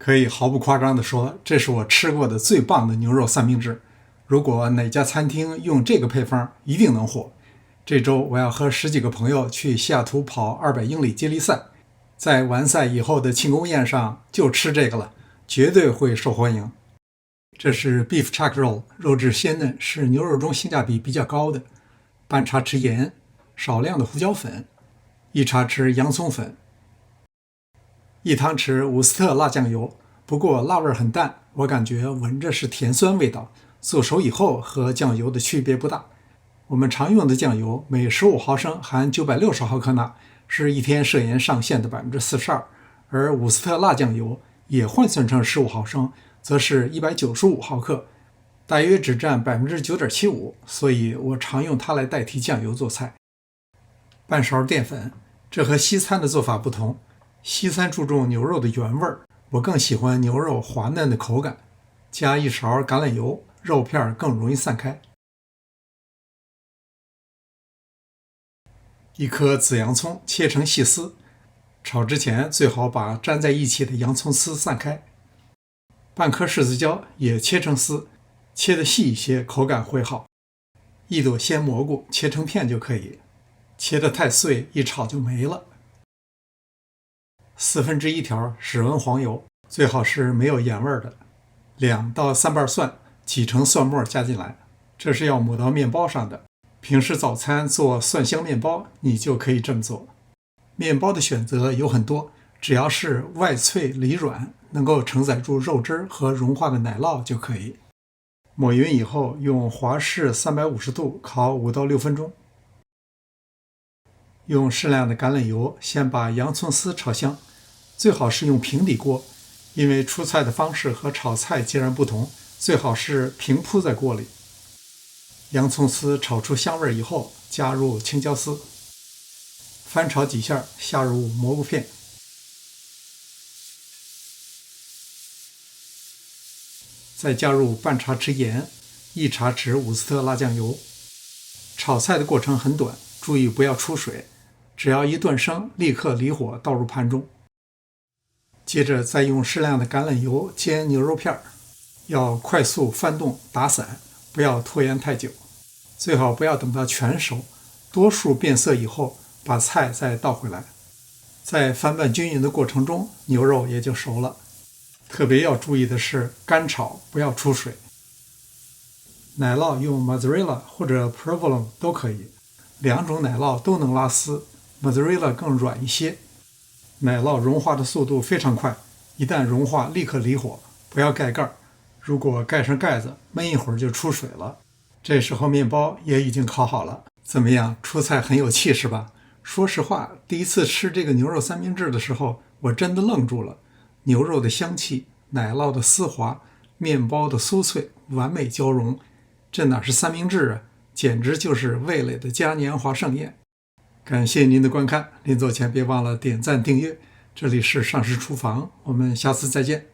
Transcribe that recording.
可以毫不夸张地说，这是我吃过的最棒的牛肉三明治。如果哪家餐厅用这个配方，一定能火。这周我要和10几个朋友去西雅图跑200英里接力赛，在完赛以后的庆功宴上就吃这个了，绝对会受欢迎。这是 Beef Chuck Roll， 肉质鲜嫩，是牛肉中性价比比较高的。半茶匙盐，少量的胡椒粉，1茶匙洋葱粉，1汤匙伍斯特辣酱油，不过辣味很淡，我感觉闻着是甜酸味道，做熟以后和酱油的区别不大。我们常用的酱油每15毫升含960毫克钠，是一天摄盐上限的42%，而伍斯特辣酱油也换算成15毫升，则是195毫克，大约只占9.75%，所以我常用它来代替酱油做菜。半勺淀粉，这和西餐的做法不同，西餐注重牛肉的原味儿，我更喜欢牛肉滑嫩的口感。加1勺橄榄油，肉片更容易散开。1颗紫洋葱切成细丝，炒之前最好把粘在一起的洋葱丝散开。半颗柿子椒也切成丝，切得细一些，口感会好。1朵鲜蘑菇切成片就可以，切得太碎一炒就没了。1/4条室温黄油，最好是没有盐味的。2到3瓣蒜挤成蒜末加进来，这是要抹到面包上的。平时早餐做蒜香面包，你就可以这么做。面包的选择有很多，只要是外脆里软，能够承载住肉汁和融化的奶酪就可以。抹匀以后，用华氏350度烤5到6分钟。用适量的橄榄油先把洋葱丝炒香，最好是用平底锅，因为出菜的方式和炒菜截然不同，最好是平铺在锅里。洋葱丝炒出香味以后，加入青椒丝，翻炒几下，下入蘑菇片，再加入半茶匙盐，1茶匙伍斯特辣酱油。炒菜的过程很短，注意不要出水，只要一断生，立刻离火倒入盘中。接着再用适量的橄榄油煎牛肉片，要快速翻动打散，不要拖延太久。最好不要等到全熟，多数变色以后，把菜再倒回来。在翻拌均匀的过程中，牛肉也就熟了。特别要注意的是干炒，不要出水。奶酪用 Mozzarella 或者 Provolone 都可以，2种奶酪都能拉丝， Mozzarella 更软一些。奶酪融化的速度非常快，一旦融化立刻离火，不要盖盖，如果盖上盖子，焖一会儿就出水了。这时候面包也已经烤好了，怎么样？出菜很有气势吧？说实话，第一次吃这个牛肉三明治的时候，我真的愣住了。牛肉的香气，奶酪的丝滑，面包的酥脆，完美交融。这哪是三明治啊，简直就是味蕾的嘉年华盛宴。感谢您的观看，临走前别忘了点赞订阅。这里是上师厨房，我们下次再见。